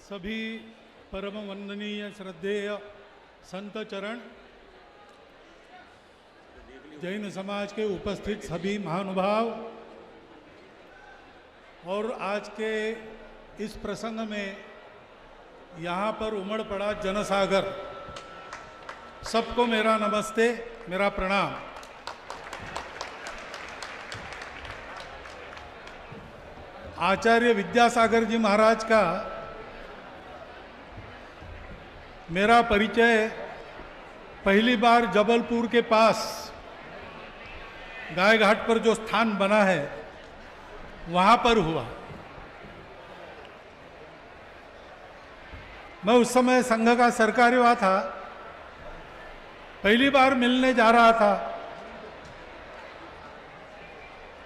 सभी परम वंदनीय श्रद्धेय संत चरण, जैन समाज के उपस्थित सभी महानुभाव और आज के इस प्रसंग में यहाँ पर उमड़ पड़ा जनसागर, सबको मेरा नमस्ते, मेरा प्रणाम। आचार्य विद्यासागर जी महाराज का मेरा परिचय पहली बार जबलपुर के पास गाय घाट पर जो स्थान बना है वहाँ पर हुआ। मैं उस समय संघ का सरकार्यवाह था, पहली बार मिलने जा रहा था।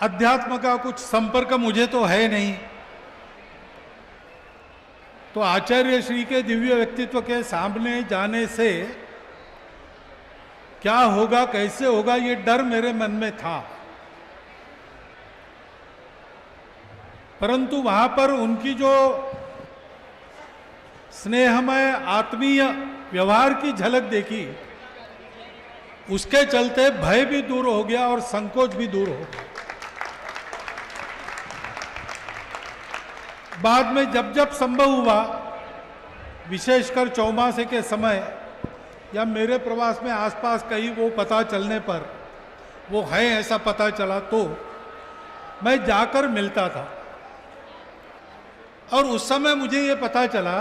अध्यात्म का कुछ संपर्क मुझे तो है नहीं, तो आचार्य श्री के दिव्य व्यक्तित्व के सामने जाने से क्या होगा, कैसे होगा, ये डर मेरे मन में था। परंतु वहां पर उनकी जो स्नेहमय आत्मीय व्यवहार की झलक देखी, उसके चलते भय भी दूर हो गया और संकोच भी दूर हो गया। बाद में जब जब संभव हुआ, विशेषकर चौमासे के समय या मेरे प्रवास में आसपास कहीं वो पता चलने पर, वो है ऐसा पता चला, तो मैं जाकर मिलता था। और उस समय मुझे ये पता चला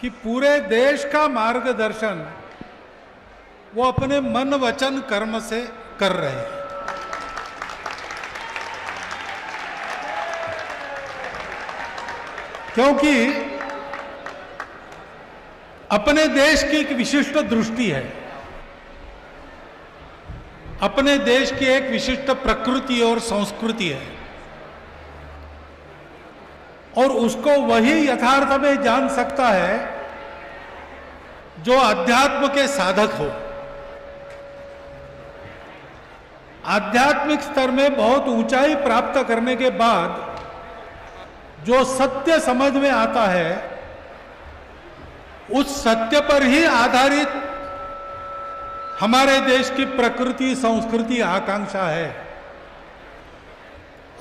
कि पूरे देश का मार्गदर्शन वो अपने मन वचन कर्म से कर रहे हैं। क्योंकि अपने देश की एक विशिष्ट दृष्टि है, अपने देश की एक विशिष्ट प्रकृति और संस्कृति है, और उसको वही यथार्थ में जान सकता है जो अध्यात्म के साधक हो। आध्यात्मिक स्तर में बहुत ऊंचाई प्राप्त करने के बाद जो सत्य समझ में आता है, उस सत्य पर ही आधारित हमारे देश की प्रकृति, संस्कृति, आकांक्षा है।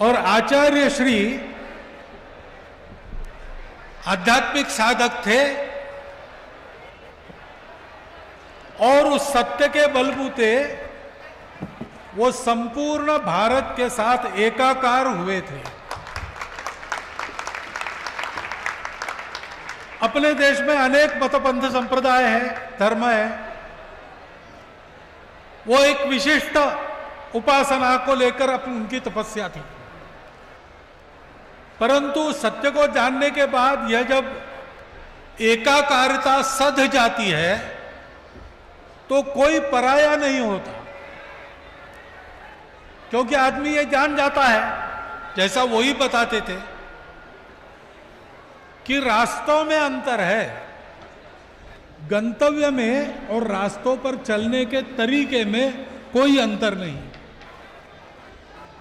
और आचार्य श्री आध्यात्मिक साधक थे और उस सत्य के बलबूते वो संपूर्ण भारत के साथ एकाकार हुए थे। अपने देश में अनेक मतपंथ संप्रदाय है, धर्म है, वो एक विशिष्ट उपासना को लेकर अपनी उनकी तपस्या थी। परंतु सत्य को जानने के बाद यह जब एकाकारिता सध जाती है तो कोई पराया नहीं होता, क्योंकि आदमी ये जान जाता है, जैसा वो ही बताते थे, कि रास्तों में अंतर है, गंतव्य में और रास्तों पर चलने के तरीके में कोई अंतर नहीं।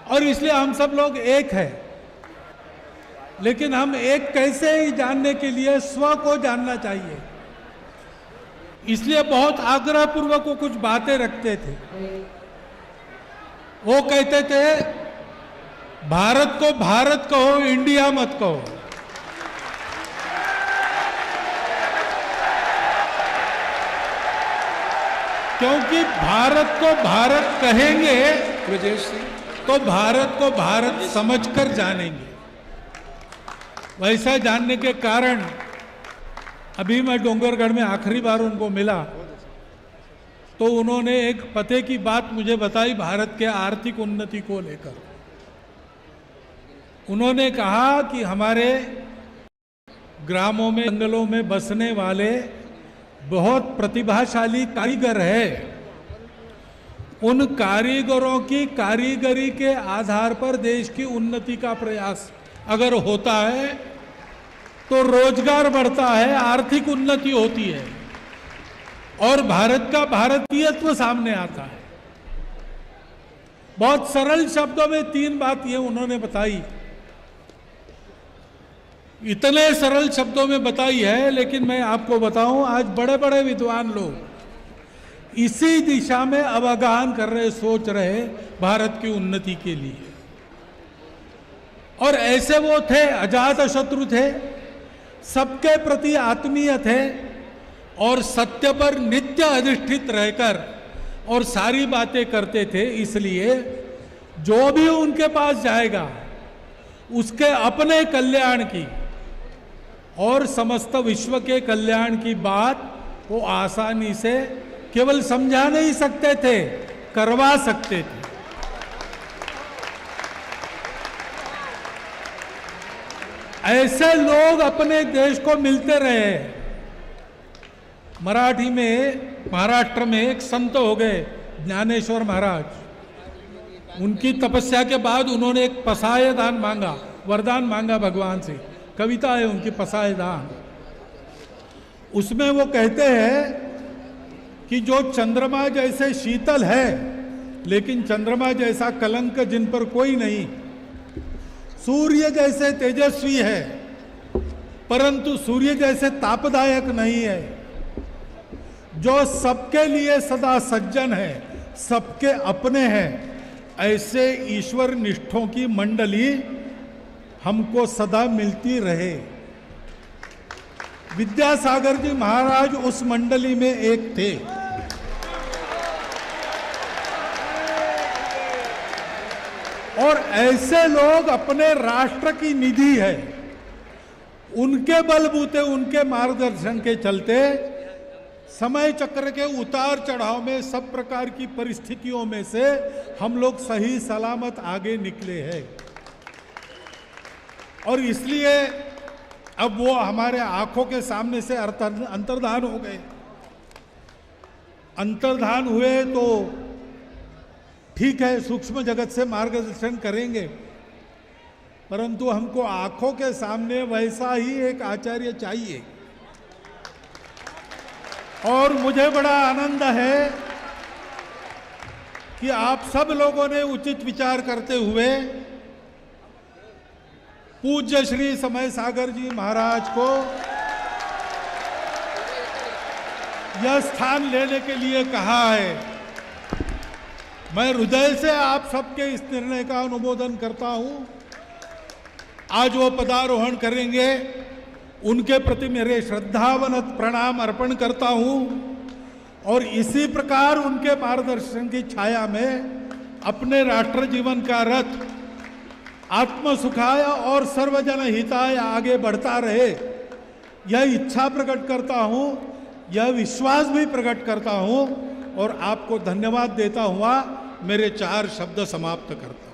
और इसलिए हम सब लोग एक हैं, लेकिन हम एक कैसे ही जानने के लिए स्व को जानना चाहिए। इसलिए बहुत आग्रह पूर्वक वो कुछ बातें रखते थे। वो कहते थे, भारत को भारत कहो, इंडिया मत कहो। क्योंकि भारत को भारत कहेंगे तो भारत को भारत समझकर जानेंगे। वैसा जानने के कारण अभी मैं डोंगरगढ़ में आखिरी बार उनको मिला तो उन्होंने एक पते की बात मुझे बताई भारत के आर्थिक उन्नति को लेकर। उन्होंने कहा कि हमारे ग्रामों में, जंगलों में बसने वाले बहुत प्रतिभाशाली कारीगर है। उन कारीगरों की कारीगरी के आधार पर देश की उन्नति का प्रयास अगर होता है तो रोजगार बढ़ता है, आर्थिक उन्नति होती है और भारत का भारतीयत्व सामने आता है। बहुत सरल शब्दों में तीन बात ये उन्होंने बताई। इतने सरल शब्दों में बताई है, लेकिन मैं आपको बताऊं, आज बड़े बड़े विद्वान लोग इसी दिशा में अवगाहन कर रहे, सोच रहे भारत की उन्नति के लिए। और ऐसे वो थे, अजात शत्रु थे, सबके प्रति आत्मीय थे और सत्य पर नित्य अधिष्ठित रहकर और सारी बातें करते थे। इसलिए जो भी उनके पास जाएगा उसके अपने कल्याण की और समस्त विश्व के कल्याण की बात वो आसानी से केवल समझा नहीं सकते थे, करवा सकते थे। ऐसे लोग अपने देश को मिलते रहे। मराठी में, महाराष्ट्र में एक संत हो गए ज्ञानेश्वर महाराज। उनकी तपस्या के बाद उन्होंने एक पसाय दान मांगा, वरदान मांगा भगवान से। कविता है उनकी, पसाय दान। उसमें वो कहते हैं कि जो चंद्रमा जैसे शीतल है लेकिन चंद्रमा जैसा कलंक जिन पर कोई नहीं, सूर्य जैसे तेजस्वी है परंतु सूर्य जैसे तापदायक नहीं है, जो सबके लिए सदा सज्जन है, सबके अपने हैं, ऐसे ईश्वर निष्ठों की मंडली हमको सदा मिलती रहे। विद्यासागर जी महाराज उस मंडली में एक थे। और ऐसे लोग अपने राष्ट्र की निधि है, उनके बलबूते, उनके मार्गदर्शन के चलते समय चक्र के उतार चढ़ाव में, सब प्रकार की परिस्थितियों में से हम लोग सही सलामत आगे निकले हैं। और इसलिए अब वो हमारे आंखों के सामने से अंतर्धान हो गए। अंतर्धान हुए तो ठीक है, सूक्ष्म जगत से मार्गदर्शन करेंगे, परंतु हमको आंखों के सामने वैसा ही एक आचार्य चाहिए। और मुझे बड़ा आनंद है कि आप सब लोगों ने उचित विचार करते हुए पूज्य श्री समय सागर जी महाराज को यह स्थान लेने के लिए कहा है। मैं हृदय से आप सबके इस निर्णय का अनुमोदन करता हूं। आज वो पदारोहण करेंगे, उनके प्रति मेरे श्रद्धावनत प्रणाम अर्पण करता हूं और इसी प्रकार उनके मार्गदर्शन की छाया में अपने राष्ट्र जीवन का रथ आत्म सुखाय और सर्वजन हिताय आगे बढ़ता रहे, यह इच्छा प्रकट करता हूं, यह विश्वास भी प्रकट करता हूं और आपको धन्यवाद देता हुआ मेरे 4 शब्द समाप्त करता हूं।